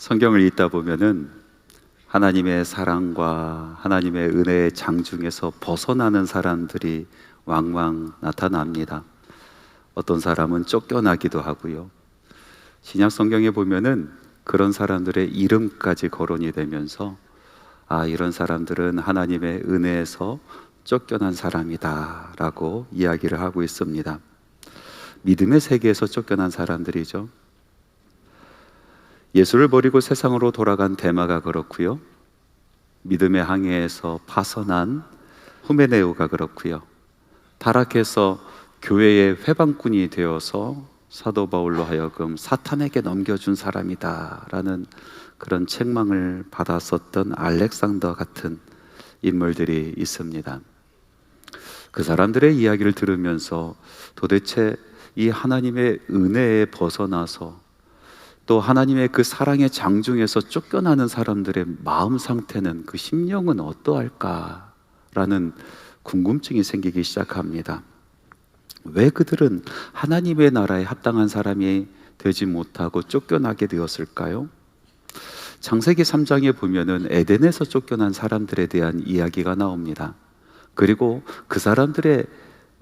성경을 읽다 보면은 하나님의 사랑과 하나님의 은혜의 장중에서 벗어나는 사람들이 왕왕 나타납니다. 어떤 사람은 쫓겨나기도 하고요. 신약 성경에 보면은 그런 사람들의 이름까지 거론이 되면서 이런 사람들은 하나님의 은혜에서 쫓겨난 사람이다 라고 이야기를 하고 있습니다. 믿음의 세계에서 쫓겨난 사람들이죠. 예수를 버리고 세상으로 돌아간 데마가 그렇고요. 믿음의 항해에서 파선한 후메네오가 그렇고요. 타락해서 교회의 회방꾼이 되어서 사도 바울로 하여금 사탄에게 넘겨준 사람이다 라는 그런 책망을 받았었던 알렉산더 같은 인물들이 있습니다. 그 사람들의 이야기를 들으면서 도대체 이 하나님의 은혜에 벗어나서 또 하나님의 그 사랑의 장중에서 쫓겨나는 사람들의 마음 상태는, 그 심령은 어떠할까라는 궁금증이 생기기 시작합니다. 왜 그들은 하나님의 나라에 합당한 사람이 되지 못하고 쫓겨나게 되었을까요? 창세기 3장에 보면은 에덴에서 쫓겨난 사람들에 대한 이야기가 나옵니다. 그리고 그 사람들의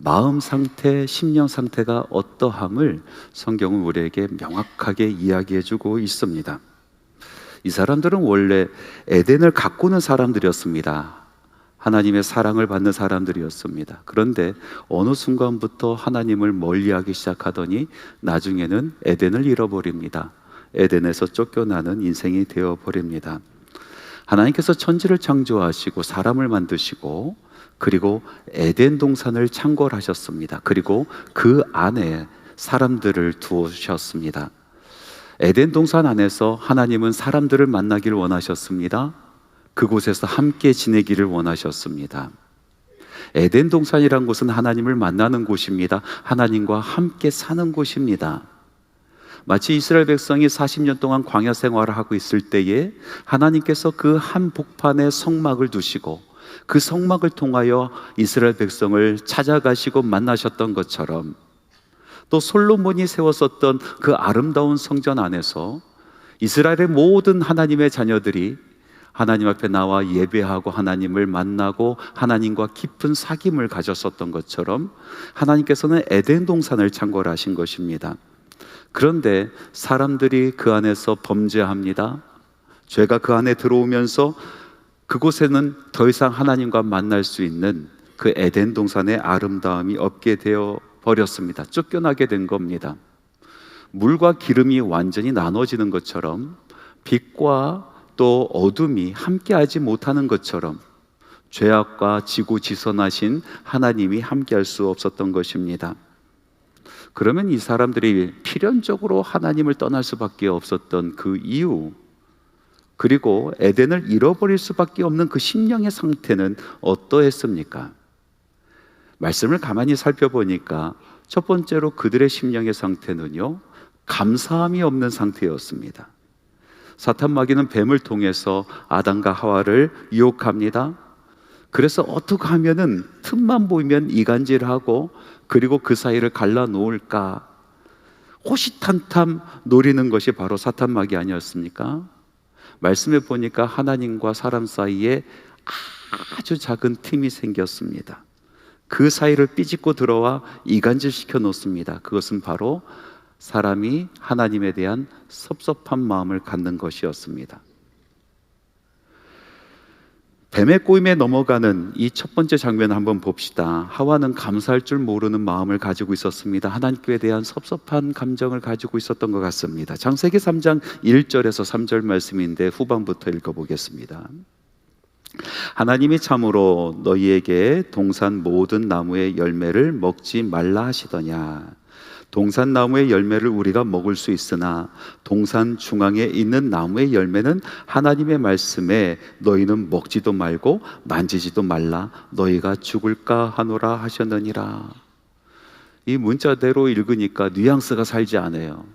마음 상태, 심령 상태가 어떠함을 성경은 우리에게 명확하게 이야기해 주고 있습니다. 이 사람들은 원래 에덴을 가꾸는 사람들이었습니다. 하나님의 사랑을 받는 사람들이었습니다. 그런데 어느 순간부터 하나님을 멀리하기 시작하더니 나중에는 에덴을 잃어버립니다. 에덴에서 쫓겨나는 인생이 되어버립니다. 하나님께서 천지를 창조하시고 사람을 만드시고 그리고 에덴 동산을 창궐하셨습니다. 그리고 그 안에 사람들을 두셨습니다. 에덴 동산 안에서 하나님은 사람들을 만나기를 원하셨습니다. 그곳에서 함께 지내기를 원하셨습니다. 에덴 동산이란 곳은 하나님을 만나는 곳입니다. 하나님과 함께 사는 곳입니다. 마치 이스라엘 백성이 40년 동안 광야 생활을 하고 있을 때에 하나님께서 그 한 복판에 성막을 두시고 그 성막을 통하여 이스라엘 백성을 찾아가시고 만나셨던 것처럼, 또 솔로몬이 세웠었던 그 아름다운 성전 안에서 이스라엘의 모든 하나님의 자녀들이 하나님 앞에 나와 예배하고 하나님을 만나고 하나님과 깊은 사귐을 가졌었던 것처럼 하나님께서는 에덴 동산을 창궐하신 것입니다. 그런데 사람들이 그 안에서 범죄합니다. 죄가 그 안에 들어오면서 그곳에는 더 이상 하나님과 만날 수 있는 그 에덴 동산의 아름다움이 없게 되어 버렸습니다. 쫓겨나게 된 겁니다. 물과 기름이 완전히 나눠지는 것처럼, 빛과 또 어둠이 함께하지 못하는 것처럼 죄악과 지고지선하신 하나님이 함께할 수 없었던 것입니다. 그러면 이 사람들이 필연적으로 하나님을 떠날 수밖에 없었던 그 이유, 그리고 에덴을 잃어버릴 수밖에 없는 그 심령의 상태는 어떠했습니까? 말씀을 가만히 살펴보니까 첫 번째로 그들의 심령의 상태는요, 감사함이 없는 상태였습니다. 사탄 마귀는 뱀을 통해서 아담과 하와를 유혹합니다. 그래서 어떻게 하면은 틈만 보이면 이간질하고 그리고 그 사이를 갈라놓을까 호시탐탐 노리는 것이 바로 사탄 마귀 아니었습니까? 말씀에 보니까 하나님과 사람 사이에 아주 작은 틈이 생겼습니다. 그 사이를 삐집고 들어와 이간질시켜 놓습니다. 그것은 바로 사람이 하나님에 대한 섭섭한 마음을 갖는 것이었습니다. 뱀의 꼬임에 넘어가는 이 첫 번째 장면을 한번 봅시다. 하와는 감사할 줄 모르는 마음을 가지고 있었습니다. 하나님께 대한 섭섭한 감정을 가지고 있었던 것 같습니다. 창세기 3장 1절에서 3절 말씀인데 후반부터 읽어보겠습니다. 하나님이 참으로 너희에게 동산 모든 나무의 열매를 먹지 말라 하시더냐. 동산 나무의 열매를 우리가 먹을 수 있으나 동산 중앙에 있는 나무의 열매는 하나님의 말씀에 너희는 먹지도 말고 만지지도 말라 너희가 죽을까 하노라 하셨느니라. 이 문자대로 읽으니까 뉘앙스가 살지 않아요.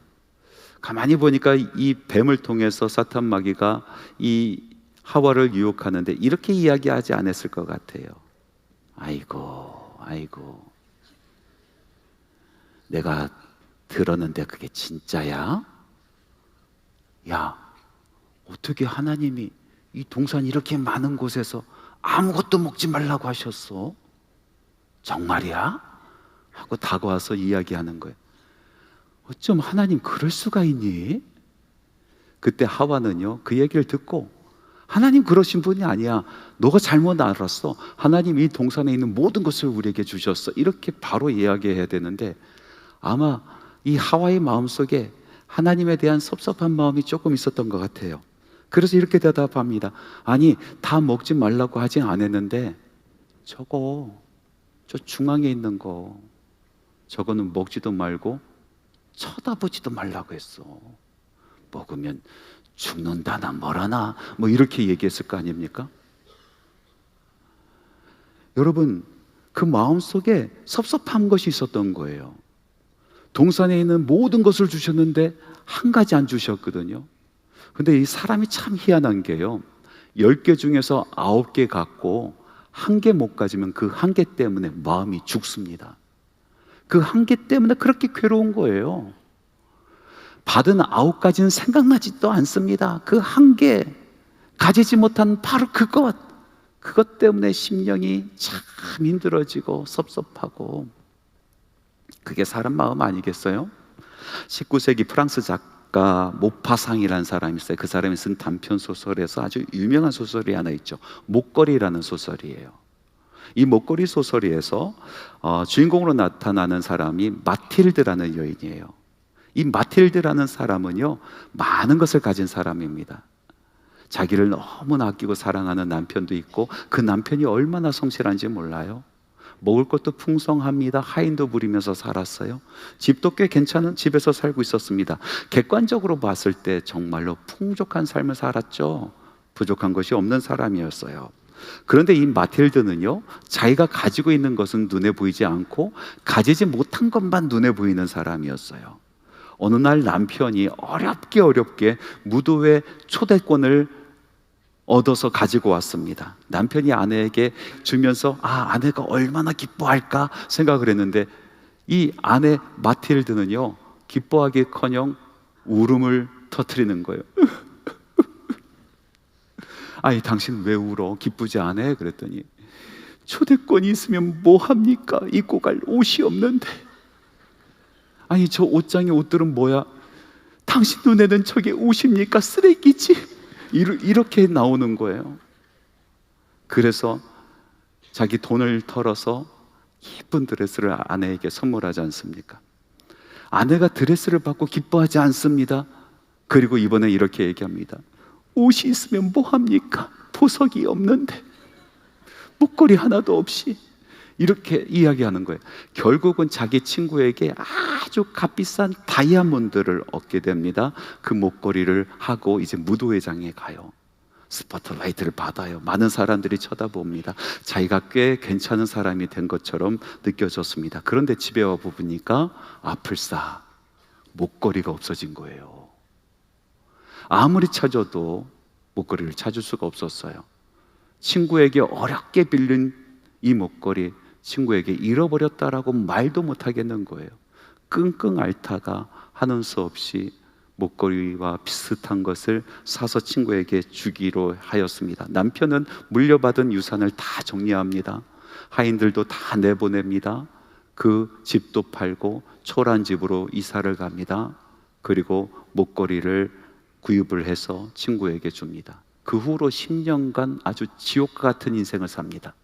가만히 보니까 이 뱀을 통해서 사탄 마귀가 이 하와를 유혹하는데 이렇게 이야기하지 않았을 것 같아요. 아이고 내가 들었는데 그게 진짜야? 야, 어떻게 하나님이 이 동산 이렇게 많은 곳에서 아무것도 먹지 말라고 하셨어? 정말이야? 하고 다가와서 이야기하는 거예요. 어쩜 하나님 그럴 수가 있니? 그때 하와는요, 그 얘기를 듣고, 하나님 그러신 분이 아니야, 너가 잘못 알았어, 하나님 이 동산에 있는 모든 것을 우리에게 주셨어, 이렇게 바로 이야기해야 되는데, 아마 이 하와의 마음속에 하나님에 대한 섭섭한 마음이 조금 있었던 것 같아요. 그래서 이렇게 대답합니다. 아니, 다 먹지 말라고 하진 않았는데 저거, 저 중앙에 있는 거, 저거는 먹지도 말고 쳐다보지도 말라고 했어. 먹으면 죽는다나 뭐라나 뭐 이렇게 얘기했을 거 아닙니까? 여러분, 그 마음속에 섭섭한 것이 있었던 거예요. 동산에 있는 모든 것을 주셨는데 한 가지 안 주셨거든요. 근데 이 사람이 참 희한한 게요, 10개 중에서 9개 갖고 1개 못 가지면 그 1개 때문에 마음이 죽습니다. 그 1개 때문에 그렇게 괴로운 거예요. 받은 9가지는 생각나지도 않습니다. 그 1개 가지지 못한 바로 그것 때문에 심령이 참 힘들어지고 섭섭하고, 그게 사람 마음 아니겠어요? 19세기 프랑스 작가 모파상이라는 사람이 있어요. 그 사람이 쓴 단편 소설에서 아주 유명한 소설이 하나 있죠. 목걸이라는 소설이에요. 이 목걸이 소설에서 주인공으로 나타나는 사람이 마틸드라는 여인이에요. 이 마틸드라는 사람은요, 많은 것을 가진 사람입니다. 자기를 너무나 아끼고 사랑하는 남편도 있고, 그 남편이 얼마나 성실한지 몰라요. 먹을 것도 풍성합니다. 하인도 부리면서 살았어요. 집도 꽤 괜찮은 집에서 살고 있었습니다. 객관적으로 봤을 때 정말로 풍족한 삶을 살았죠. 부족한 것이 없는 사람이었어요. 그런데 이 마틸드는요, 자기가 가지고 있는 것은 눈에 보이지 않고 가지지 못한 것만 눈에 보이는 사람이었어요. 어느 날 남편이 어렵게 무도회 초대권을 얻어서 가지고 왔습니다. 남편이 아내에게 주면서 아내가 얼마나 기뻐할까 생각을 했는데, 이 아내 마틸드는요, 기뻐하기커녕 울음을 터뜨리는 거예요. 아니, 당신 왜 울어? 기쁘지 않아? 그랬더니, 초대권이 있으면 뭐 합니까? 입고 갈 옷이 없는데. 아니, 저 옷장에 옷들은 뭐야? 당신 눈에는 저게 옷입니까? 쓰레기지? 이렇게 나오는 거예요. 그래서 자기 돈을 털어서 예쁜 드레스를 아내에게 선물하지 않습니까? 아내가 드레스를 받고 기뻐하지 않습니다. 그리고 이번에 이렇게 얘기합니다. 옷이 있으면 뭐 합니까? 보석이 없는데, 목걸이 하나도 없이. 이렇게 이야기하는 거예요. 결국은 자기 친구에게 아주 값비싼 다이아몬드를 얻게 됩니다. 그 목걸이를 하고 이제 무도회장에 가요. 스포트라이트를 받아요. 많은 사람들이 쳐다봅니다. 자기가 꽤 괜찮은 사람이 된 것처럼 느껴졌습니다. 그런데 집에 와 보니까 아플싸, 목걸이가 없어진 거예요. 아무리 찾아도 목걸이를 찾을 수가 없었어요. 친구에게 어렵게 빌린 이 목걸이, 친구에게 잃어버렸다라고 말도 못하겠는 거예요. 끙끙 앓다가 하는 수 없이 목걸이와 비슷한 것을 사서 친구에게 주기로 하였습니다. 남편은 물려받은 유산을 다 정리합니다. 하인들도 다 내보냅니다. 그 집도 팔고 초라한 집으로 이사를 갑니다. 그리고 목걸이를 구입을 해서 친구에게 줍니다. 그 후로 10년간 아주 지옥과 같은 인생을 삽니다.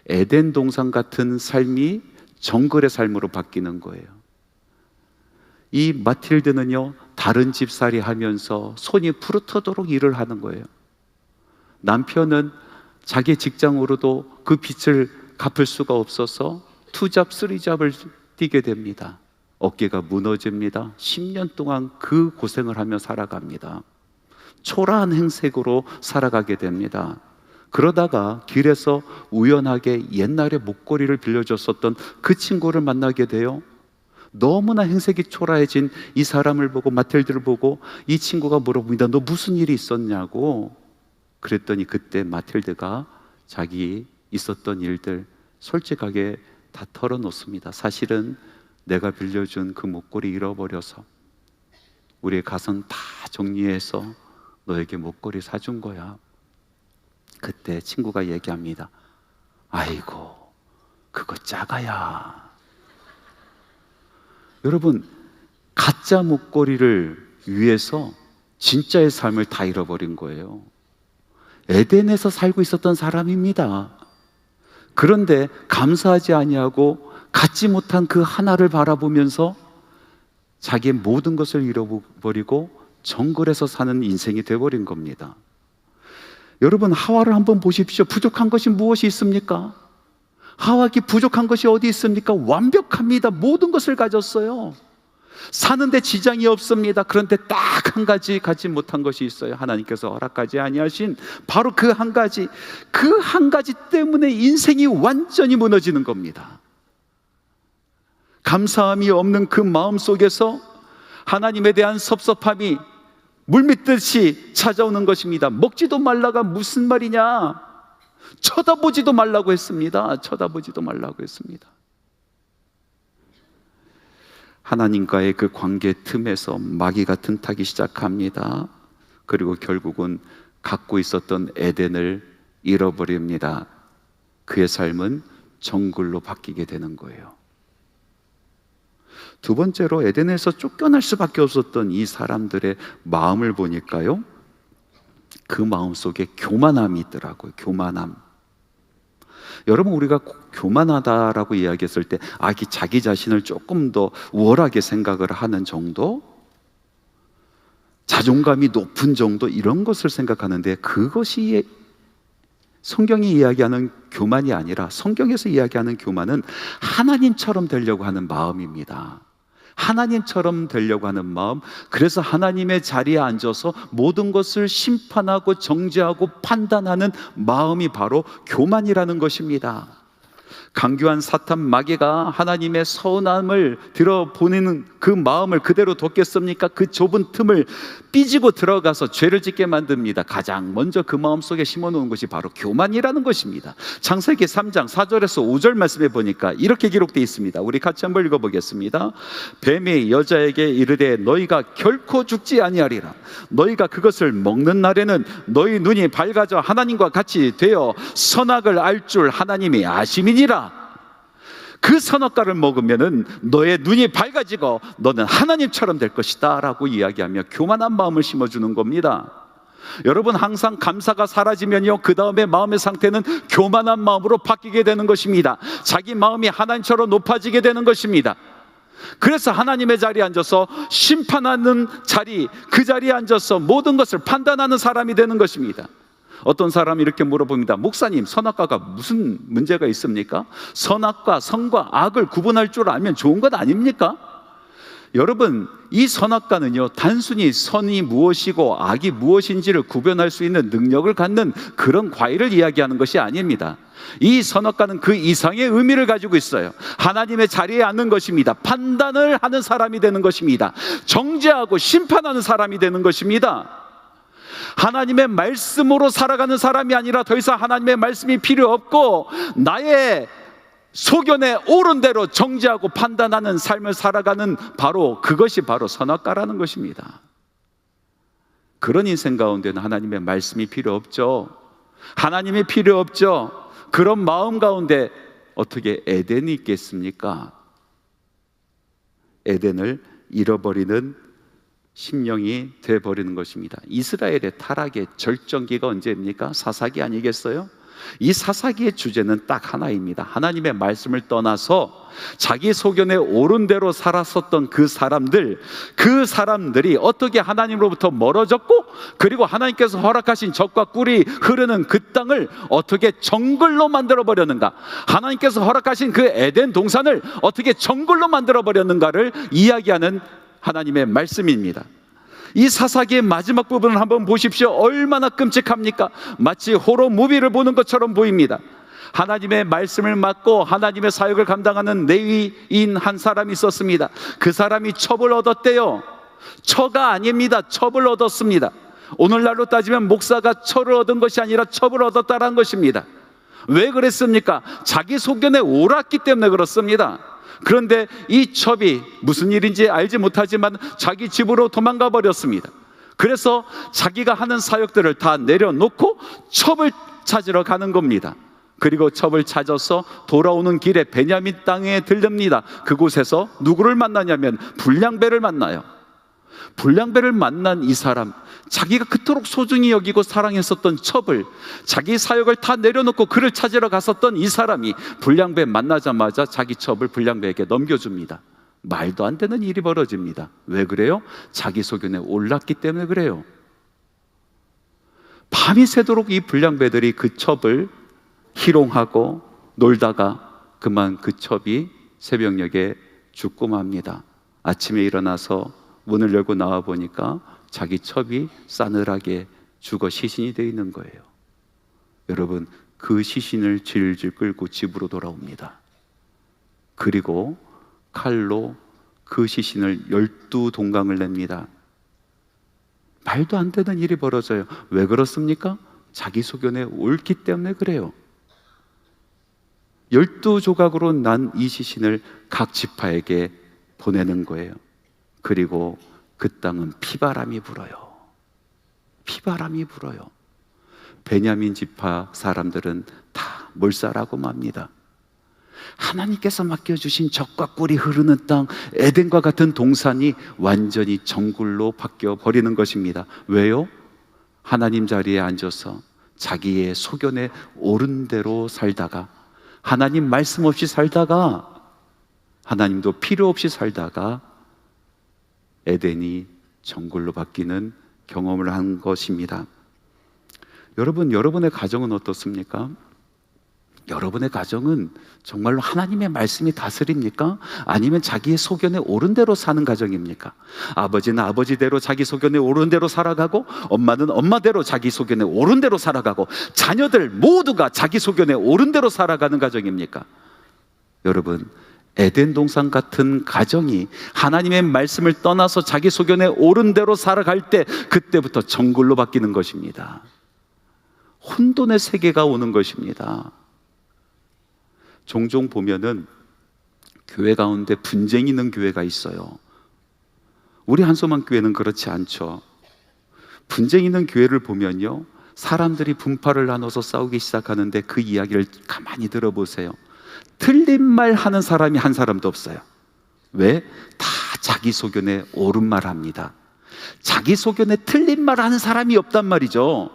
에덴 동산 같은 삶이 정글의 삶으로 바뀌는 거예요. 이 마틸드는요, 다른 집살이 하면서 손이 부르트도록 일을 하는 거예요. 남편은 자기 직장으로도 그 빚을 갚을 수가 없어서 투잡, 쓰리잡을 뛰게 됩니다. 어깨가 무너집니다. 10년 동안 그 고생을 하며 살아갑니다. 초라한 행색으로 살아가게 됩니다. 그러다가 길에서 우연하게 옛날에 목걸이를 빌려줬었던 그 친구를 만나게 돼요. 너무나 행색이 초라해진 이 사람을 보고, 마틸드를 보고 이 친구가 물어봅니다. 너 무슨 일이 있었냐고. 그랬더니 그때 마틸드가 자기 있었던 일들 솔직하게 다 털어놓습니다. 사실은 내가 빌려준 그 목걸이 잃어버려서 우리의 가선 다 정리해서 너에게 목걸이 사준 거야. 그때 친구가 얘기합니다. 아이고, 그거 작아야. 여러분, 가짜 목걸이를 위해서 진짜의 삶을 다 잃어버린 거예요. 에덴에서 살고 있었던 사람입니다. 그런데 감사하지 아니하고 갖지 못한 그 하나를 바라보면서 자기의 모든 것을 잃어버리고 정글에서 사는 인생이 되어버린 겁니다. 여러분, 하와를 한번 보십시오. 부족한 것이 무엇이 있습니까? 하와에게 부족한 것이 어디 있습니까? 완벽합니다. 모든 것을 가졌어요. 사는데 지장이 없습니다. 그런데 딱 한 가지 갖지 못한 것이 있어요. 하나님께서 허락하지 아니하신 바로 그 한 가지, 그 한 가지 때문에 인생이 완전히 무너지는 겁니다. 감사함이 없는 그 마음 속에서 하나님에 대한 섭섭함이 물밀듯이 찾아오는 것입니다. 먹지도 말라가 무슨 말이냐? 쳐다보지도 말라고 했습니다. 쳐다보지도 말라고 했습니다. 하나님과의 그 관계 틈에서 마귀가 틈타기 시작합니다. 그리고 결국은 갖고 있었던 에덴을 잃어버립니다. 그의 삶은 정글로 바뀌게 되는 거예요. 두 번째로, 에덴에서 쫓겨날 수밖에 없었던 이 사람들의 마음을 보니까요, 그 마음 속에 교만함이 있더라고요. 교만함. 여러분, 우리가 교만하다라고 이야기했을 때 자기 자신을 조금 더 우월하게 생각을 하는 정도, 자존감이 높은 정도, 이런 것을 생각하는데, 그것이 성경이 이야기하는 교만이 아니라 성경에서 이야기하는 교만은 하나님처럼 되려고 하는 마음입니다. 하나님처럼 되려고 하는 마음. 그래서 하나님의 자리에 앉아서 모든 것을 심판하고 정죄하고 판단하는 마음이 바로 교만이라는 것입니다. 강교한 사탄 마귀가 하나님의 서운함을 들어보내는 그 마음을 그대로 뒀겠습니까? 그 좁은 틈을 삐지고 들어가서 죄를 짓게 만듭니다. 가장 먼저 그 마음속에 심어놓은 것이 바로 교만이라는 것입니다. 창세기 3장 4절에서 5절 말씀에 보니까 이렇게 기록되어 있습니다. 우리 같이 한번 읽어보겠습니다. 뱀이 여자에게 이르되 너희가 결코 죽지 아니하리라. 너희가 그것을 먹는 날에는 너희 눈이 밝아져 하나님과 같이 되어 선악을 알 줄 하나님이 아심이니라. 그 선악과를 먹으면은 너의 눈이 밝아지고 너는 하나님처럼 될 것이다 라고 이야기하며 교만한 마음을 심어주는 겁니다. 여러분, 항상 감사가 사라지면요, 그 다음에 마음의 상태는 교만한 마음으로 바뀌게 되는 것입니다. 자기 마음이 하나님처럼 높아지게 되는 것입니다. 그래서 하나님의 자리에 앉아서 심판하는 자리, 그 자리에 앉아서 모든 것을 판단하는 사람이 되는 것입니다. 어떤 사람이 이렇게 물어봅니다. 목사님, 선악과가 무슨 문제가 있습니까? 선악과 선과 악을 구분할 줄 알면 좋은 것 아닙니까? 여러분, 이 선악과는요, 단순히 선이 무엇이고 악이 무엇인지를 구별할 수 있는 능력을 갖는 그런 과일을 이야기하는 것이 아닙니다. 이 선악과는 그 이상의 의미를 가지고 있어요. 하나님의 자리에 앉는 것입니다. 판단을 하는 사람이 되는 것입니다. 정죄하고 심판하는 사람이 되는 것입니다. 하나님의 말씀으로 살아가는 사람이 아니라 더 이상 하나님의 말씀이 필요 없고 나의 소견에 옳은 대로 정죄하고 판단하는 삶을 살아가는 바로 그것이 바로 선악과라는 것입니다. 그런 인생 가운데는 하나님의 말씀이 필요 없죠. 하나님이 필요 없죠. 그런 마음 가운데 어떻게 에덴이 있겠습니까? 에덴을 잃어버리는 심령이 되어버리는 것입니다. 이스라엘의 타락의 절정기가 언제입니까? 사사기 아니겠어요? 이 사사기의 주제는 딱 하나입니다. 하나님의 말씀을 떠나서 자기 소견에 옳은 대로 살았었던 그 사람들이 어떻게 하나님으로부터 멀어졌고, 그리고 하나님께서 허락하신 젖과 꿀이 흐르는 그 땅을 어떻게 정글로 만들어 버렸는가, 하나님께서 허락하신 그 에덴 동산을 어떻게 정글로 만들어 버렸는가를 이야기하는 하나님의 말씀입니다. 이 사사기의 마지막 부분을 한번 보십시오. 얼마나 끔찍합니까? 마치 호러 무비를 보는 것처럼 보입니다. 하나님의 말씀을 맡고 하나님의 사역을 감당하는 레위인 한 사람이 있었습니다. 그 사람이 첩을 얻었대요. 처가 아닙니다. 첩을 얻었습니다. 오늘날로 따지면 목사가 처를 얻은 것이 아니라 첩을 얻었다는 것입니다. 왜 그랬습니까? 자기 소견에 옳았기 때문에 그렇습니다. 그런데 이 첩이 무슨 일인지 알지 못하지만 자기 집으로 도망가 버렸습니다. 그래서 자기가 하는 사역들을 다 내려놓고 첩을 찾으러 가는 겁니다. 그리고 첩을 찾아서 돌아오는 길에 베냐민 땅에 들릅니다. 그곳에서 누구를 만나냐면 불량배를 만나요. 불량배를 만난 이 사람, 자기가 그토록 소중히 여기고 사랑했었던 첩을, 자기 사역을 다 내려놓고 그를 찾으러 갔었던 이 사람이 불량배 만나자마자 자기 첩을 불량배에게 넘겨줍니다. 말도 안 되는 일이 벌어집니다. 왜 그래요? 자기 소견에 올랐기 때문에 그래요. 밤이 새도록 이 불량배들이 그 첩을 희롱하고 놀다가 그만 그 첩이 새벽녘에 죽고 맙니다. 아침에 일어나서 문을 열고 나와 보니까 자기 첩이 싸늘하게 죽어 시신이 되어 있는 거예요. 여러분, 그 시신을 질질 끌고 집으로 돌아옵니다. 그리고 칼로 그 시신을 12동강을 냅니다. 말도 안 되는 일이 벌어져요. 왜 그렇습니까? 자기 소견에 옳기 때문에 그래요. 12조각으로 난 이 시신을 각 지파에게 보내는 거예요. 그리고 그 땅은 피바람이 불어요. 피바람이 불어요. 베냐민 지파 사람들은 다 몰살하고 맙니다. 하나님께서 맡겨주신 젖과 꿀이 흐르는 땅, 에덴과 같은 동산이 완전히 정글로 바뀌어 버리는 것입니다. 왜요? 하나님 자리에 앉아서 자기의 소견에 옳은 대로 살다가, 하나님 말씀 없이 살다가, 하나님도 필요 없이 살다가 에덴이 정글로 바뀌는 경험을 한 것입니다. 여러분, 여러분의 가정은 어떻습니까? 여러분의 가정은 정말로 하나님의 말씀이 다스립니까? 아니면 자기의 소견에 옳은 대로 사는 가정입니까? 아버지는 아버지대로 자기 소견에 옳은 대로 살아가고, 엄마는 엄마대로 자기 소견에 옳은 대로 살아가고, 자녀들 모두가 자기 소견에 옳은 대로 살아가는 가정입니까? 여러분, 에덴 동산 같은 가정이 하나님의 말씀을 떠나서 자기 소견에 옳은 대로 살아갈 때, 그때부터 정글로 바뀌는 것입니다. 혼돈의 세계가 오는 것입니다. 종종 보면은 교회 가운데 분쟁이 있는 교회가 있어요. 우리 한소만 교회는 그렇지 않죠. 분쟁이 있는 교회를 보면요, 사람들이 분파를 나눠서 싸우기 시작하는데 그 이야기를 가만히 들어보세요. 틀린 말 하는 사람이 한 사람도 없어요. 왜? 다 자기 소견에 옳은 말 합니다. 자기 소견에 틀린 말 하는 사람이 없단 말이죠.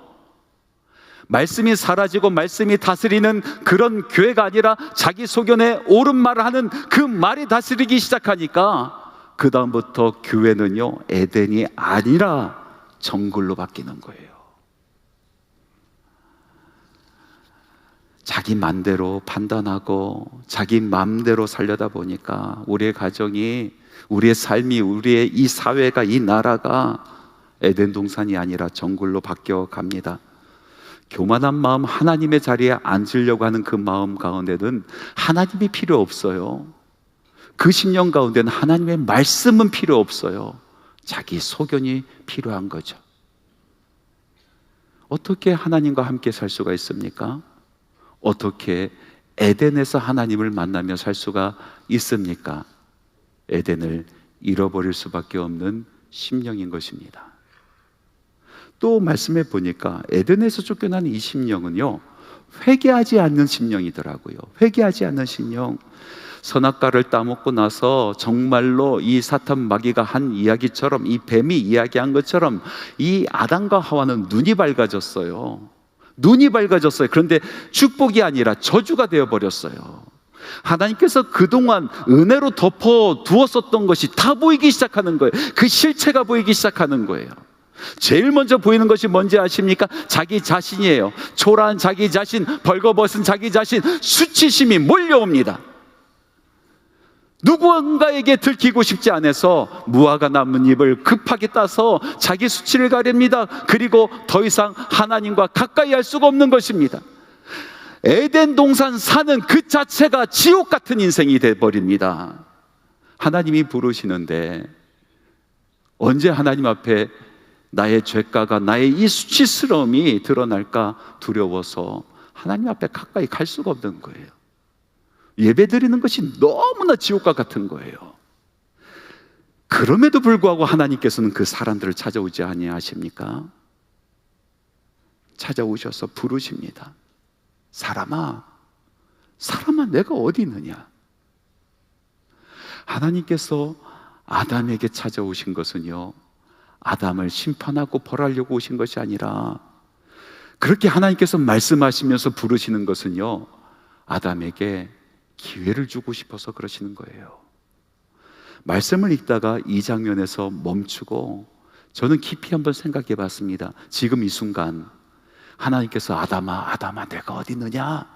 말씀이 사라지고 말씀이 다스리는 그런 교회가 아니라 자기 소견에 옳은 말을 하는 그 말이 다스리기 시작하니까 그 다음부터 교회는요, 에덴이 아니라 정글로 바뀌는 거예요. 자기 맘대로 판단하고 자기 맘대로 살려다 보니까 우리의 가정이, 우리의 삶이, 우리의 이 사회가, 이 나라가 에덴 동산이 아니라 정글로 바뀌어 갑니다. 교만한 마음, 하나님의 자리에 앉으려고 하는 그 마음 가운데는 하나님이 필요 없어요. 그 심령 가운데는 하나님의 말씀은 필요 없어요. 자기 소견이 필요한 거죠. 어떻게 하나님과 함께 살 수가 있습니까? 어떻게 에덴에서 하나님을 만나며 살 수가 있습니까? 에덴을 잃어버릴 수밖에 없는 심령인 것입니다. 또 말씀해 보니까 에덴에서 쫓겨난 이 심령은요, 회개하지 않는 심령이더라고요. 회개하지 않는 심령. 선악과를 따먹고 나서 정말로 이 사탄 마귀가 한 이야기처럼, 이 뱀이 이야기한 것처럼 이 아담과 하와는 눈이 밝아졌어요. 눈이 밝아졌어요. 그런데 축복이 아니라 저주가 되어버렸어요. 하나님께서 그동안 은혜로 덮어두었었던 것이 다 보이기 시작하는 거예요. 그 실체가 보이기 시작하는 거예요. 제일 먼저 보이는 것이 뭔지 아십니까? 자기 자신이에요. 초라한 자기 자신, 벌거벗은 자기 자신, 수치심이 몰려옵니다. 누구인가에게 들키고 싶지 않아서 무화과 나뭇잎을 급하게 따서 자기 수치를 가립니다. 그리고 더 이상 하나님과 가까이 할 수가 없는 것입니다. 에덴 동산 사는 그 자체가 지옥 같은 인생이 되어버립니다. 하나님이 부르시는데 언제 하나님 앞에 나의 죄가가, 나의 이 수치스러움이 드러날까 두려워서 하나님 앞에 가까이 갈 수가 없는 거예요. 예배 드리는 것이 너무나 지옥과 같은 거예요. 그럼에도 불구하고 하나님께서는 그 사람들을 찾아오지 아니하십니까? 찾아오셔서 부르십니다. 사람아, 내가 어디 있느냐? 하나님께서 아담에게 찾아오신 것은요, 아담을 심판하고 벌하려고 오신 것이 아니라, 그렇게 하나님께서 말씀하시면서 부르시는 것은요, 아담에게 기회를 주고 싶어서 그러시는 거예요. 말씀을 읽다가 이 장면에서 멈추고 저는 깊이 한번 생각해 봤습니다. 지금 이 순간 하나님께서 아담아 내가 어디 있느냐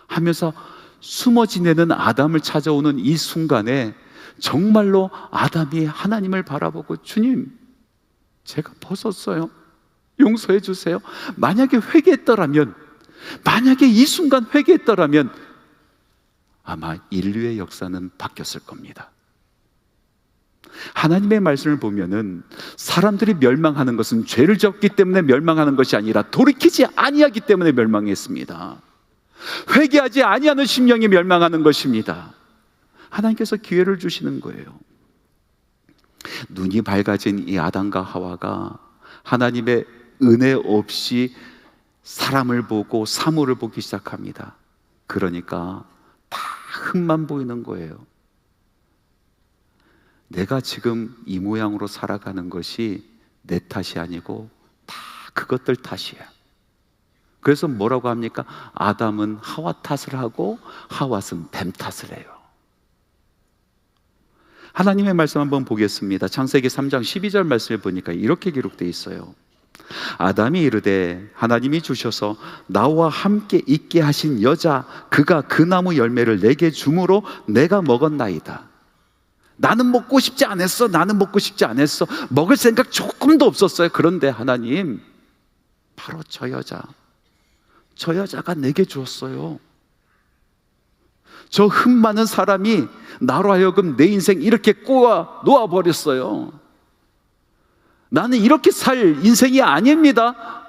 하면서 숨어 지내는 아담을 찾아오는 이 순간에 정말로 아담이 하나님을 바라보고, 주님, 제가 벗었어요, 용서해 주세요. 만약에 회개했더라면, 만약에 이 순간 회개했더라면 아마 인류의 역사는 바뀌었을 겁니다. 하나님의 말씀을 보면은 사람들이 멸망하는 것은 죄를 졌기 때문에 멸망하는 것이 아니라 돌이키지 아니하기 때문에 멸망했습니다. 회개하지 아니하는 심령이 멸망하는 것입니다. 하나님께서 기회를 주시는 거예요. 눈이 밝아진 이 아담과 하와가 하나님의 은혜 없이 사람을 보고 사물을 보기 시작합니다. 그러니까 다 흙만 보이는 거예요. 내가 지금 이 모양으로 살아가는 것이 내 탓이 아니고 다 그것들 탓이야. 그래서 뭐라고 합니까? 아담은 하와 탓을 하고 하와는 뱀 탓을 해요. 하나님의 말씀 한번 보겠습니다. 창세기 3장 12절 말씀을 보니까 이렇게 기록되어 있어요. 아담이 이르되 하나님이 주셔서 나와 함께 있게 하신 여자 그가 그 나무 열매를 내게 주므로 내가 먹었나이다. 나는 먹고 싶지 않았어. 먹을 생각 조금도 없었어요. 그런데 하나님, 바로 저 여자가 내게 주었어요. 저 흠 많은 사람이 나로 하여금 내 인생 이렇게 꼬아 놓아버렸어요. 나는 이렇게 살 인생이 아닙니다.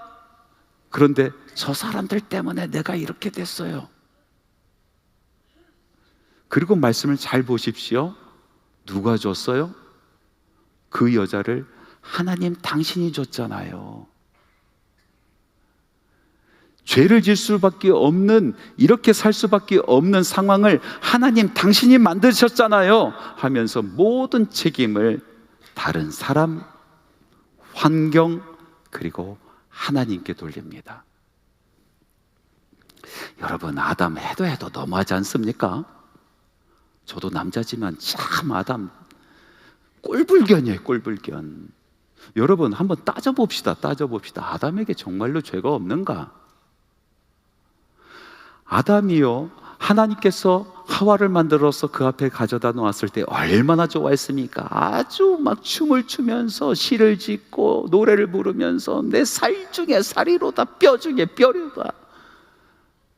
그런데 저 사람들 때문에 내가 이렇게 됐어요. 그리고 말씀을 잘 보십시오. 누가 줬어요? 그 여자를 하나님 당신이 줬잖아요. 죄를 질 수밖에 없는, 이렇게 살 수밖에 없는 상황을 하나님 당신이 만드셨잖아요 하면서 모든 책임을 다른 사람, 환경, 그리고 하나님께 돌립니다. 여러분, 아담 해도 너무하지 않습니까? 저도 남자지만 참 아담 꼴불견이에요. 꼴불견. 여러분, 한번 따져봅시다. 아담에게 정말로 죄가 없는가? 아담이요, 하나님께서 하와를 만들어서 그 앞에 가져다 놓았을 때 얼마나 좋아했습니까? 아주 막 춤을 추면서 시를 짓고 노래를 부르면서 내 살 중에 살이로다, 뼈 중에 뼈로다,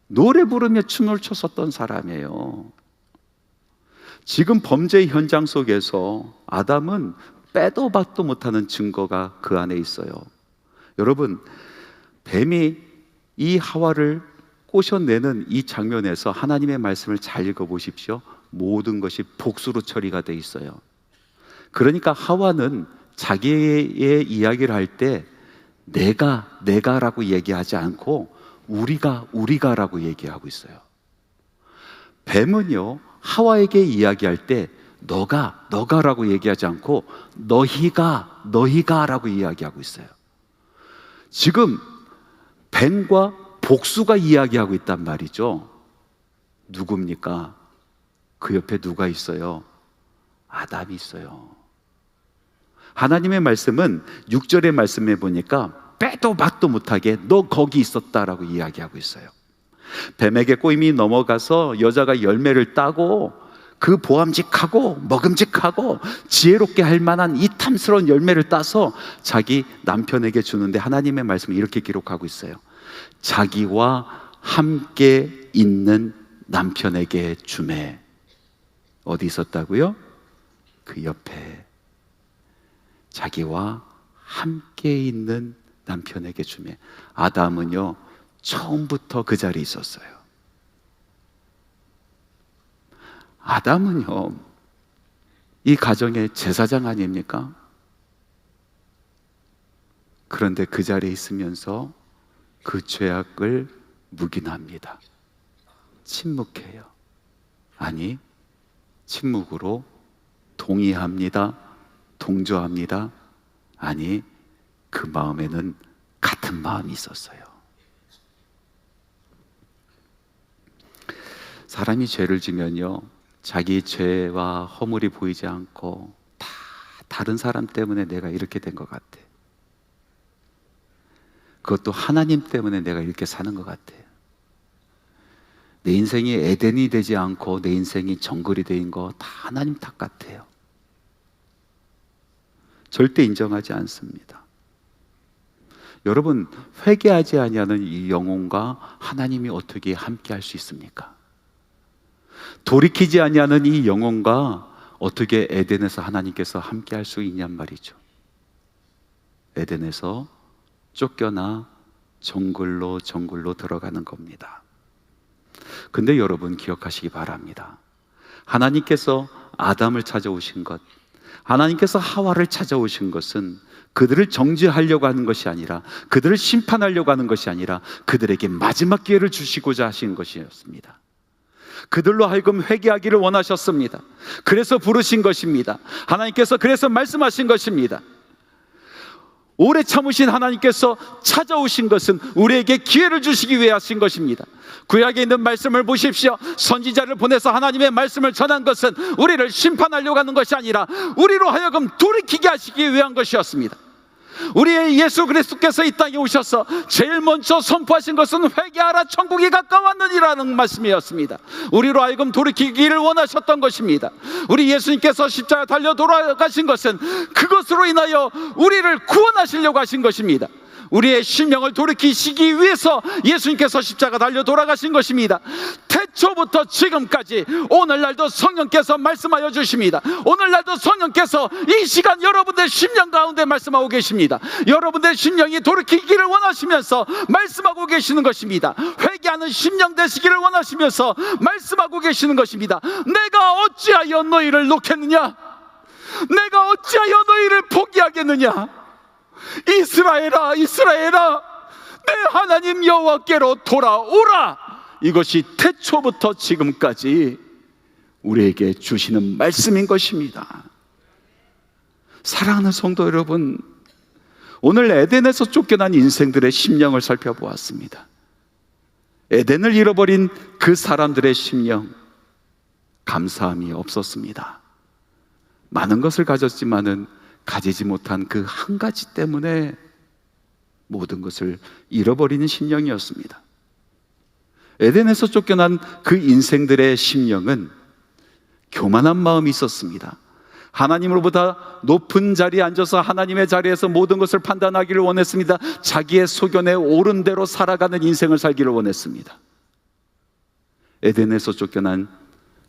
노래 부르며 춤을 췄었던 사람이에요. 지금 범죄의 현장 속에서 아담은 빼도 박도 못하는 증거가 그 안에 있어요. 여러분, 뱀이 이 하와를 꼬셔내는 이 장면에서 하나님의 말씀을 잘 읽어보십시오. 모든 것이 복수로 처리가 돼 있어요. 그러니까 하와는 자기의 이야기를 할 때 내가라고 얘기하지 않고 우리가라고 얘기하고 있어요. 뱀은요, 하와에게 이야기할 때 너가라고 얘기하지 않고 너희가라고 이야기하고 있어요. 지금 뱀과 복수가 이야기하고 있단 말이죠. 누굽니까? 그 옆에 누가 있어요? 아담이 있어요. 하나님의 말씀은 6절의 말씀에 보니까 빼도 박도 못하게 너 거기 있었다라고 이야기하고 있어요. 뱀에게 꼬임이 넘어가서 여자가 열매를 따고 그 보암직하고 먹음직하고 지혜롭게 할 만한 이 탐스러운 열매를 따서 자기 남편에게 주는데 하나님의 말씀이 이렇게 기록하고 있어요. 자기와 함께 있는 남편에게 주매. 어디 있었다고요? 그 옆에. 자기와 함께 있는 남편에게 주매. 아담은요, 처음부터 그 자리에 있었어요. 아담은요, 이 가정의 제사장 아닙니까? 그런데 그 자리에 있으면서 그 죄악을 묵인합니다. 침묵해요. 아니, 침묵으로 동의합니다. 동조합니다. 아니, 그 마음에는 같은 마음이 있었어요. 사람이 죄를 지면요, 자기 죄와 허물이 보이지 않고 다 다른 사람 때문에 내가 이렇게 된 것 같아. 그것도 하나님 때문에 내가 이렇게 사는 것 같아요. 내 인생이 에덴이 되지 않고 내 인생이 정글이 된 거 다 하나님 탓 같아요. 절대 인정하지 않습니다. 여러분, 회개하지 아니하는 이 영혼과 하나님이 어떻게 함께 할 수 있습니까? 돌이키지 아니하는 이 영혼과 어떻게 에덴에서 하나님께서 함께 할 수 있냔 말이죠. 에덴에서 쫓겨나 정글로 들어가는 겁니다. 근데 여러분 기억하시기 바랍니다. 하나님께서 아담을 찾아오신 것, 하나님께서 하와를 찾아오신 것은 그들을 정죄하려고 하는 것이 아니라, 그들을 심판하려고 하는 것이 아니라 그들에게 마지막 기회를 주시고자 하신 것이었습니다. 그들로 하여금 회개하기를 원하셨습니다. 그래서 부르신 것입니다. 하나님께서 그래서 말씀하신 것입니다. 오래 참으신 하나님께서 찾아오신 것은 우리에게 기회를 주시기 위해 하신 것입니다. 구약에 있는 말씀을 보십시오. 선지자를 보내서 하나님의 말씀을 전한 것은 우리를 심판하려고 하는 것이 아니라 우리로 하여금 돌이키게 하시기 위한 것이었습니다. 우리의 예수 그리스도께서 이 땅에 오셔서 제일 먼저 선포하신 것은 회개하라, 천국이 가까웠느니라는 말씀이었습니다. 우리로 하여금 돌이키기를 원하셨던 것입니다. 우리 예수님께서 십자가 달려 돌아가신 것은 그것으로 인하여 우리를 구원하시려고 하신 것입니다. 우리의 심령을 돌이키시기 위해서 예수님께서 십자가 달려 돌아가신 것입니다. 태초부터 지금까지 오늘날도 성령께서 말씀하여 주십니다. 오늘날도 성령께서 이 시간 여러분들 심령 가운데 말씀하고 계십니다. 여러분들 심령이 돌이키기를 원하시면서 말씀하고 계시는 것입니다. 회개하는 심령 되시기를 원하시면서 말씀하고 계시는 것입니다. 내가 어찌하여 너희를 놓겠느냐? 내가 어찌하여 너희를 포기하겠느냐? 이스라엘아, 이스라엘아, 내 하나님 여호와께로 돌아오라. 이것이 태초부터 지금까지 우리에게 주시는 말씀인 것입니다. 사랑하는 성도 여러분, 오늘 에덴에서 쫓겨난 인생들의 심령을 살펴보았습니다. 에덴을 잃어버린 그 사람들의 심령, 감사함이 없었습니다. 많은 것을 가졌지만은 가지지 못한 그 한 가지 때문에 모든 것을 잃어버리는 심령이었습니다. 에덴에서 쫓겨난 그 인생들의 심령은 교만한 마음이 있었습니다. 하나님으로보다 높은 자리에 앉아서 하나님의 자리에서 모든 것을 판단하기를 원했습니다. 자기의 소견에 옳은 대로 살아가는 인생을 살기를 원했습니다. 에덴에서 쫓겨난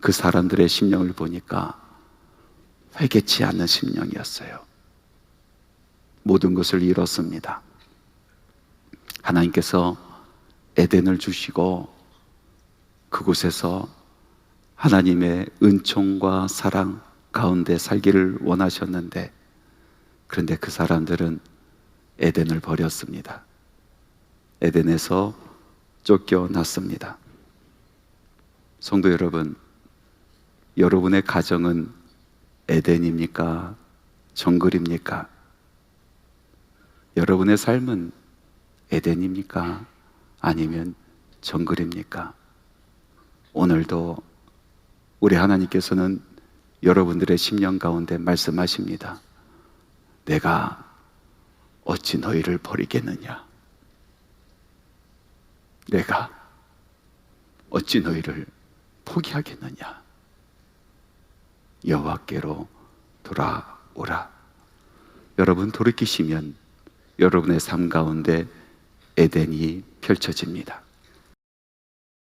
그 사람들의 심령을 보니까 회개치 않는 심령이었어요. 모든 것을 잃었습니다. 하나님께서 에덴을 주시고 그곳에서 하나님의 은총과 사랑 가운데 살기를 원하셨는데, 그런데 그 사람들은 에덴을 버렸습니다. 에덴에서 쫓겨났습니다. 성도 여러분, 여러분의 가정은 에덴입니까? 정글입니까? 여러분의 삶은 에덴입니까? 아니면 정글입니까? 오늘도 우리 하나님께서는 여러분들의 심령 가운데 말씀하십니다. 내가 어찌 너희를 버리겠느냐? 내가 어찌 너희를 포기하겠느냐? 여호와께로 돌아오라. 여러분 돌이키시면 여러분의 삶 가운데 에덴이 펼쳐집니다.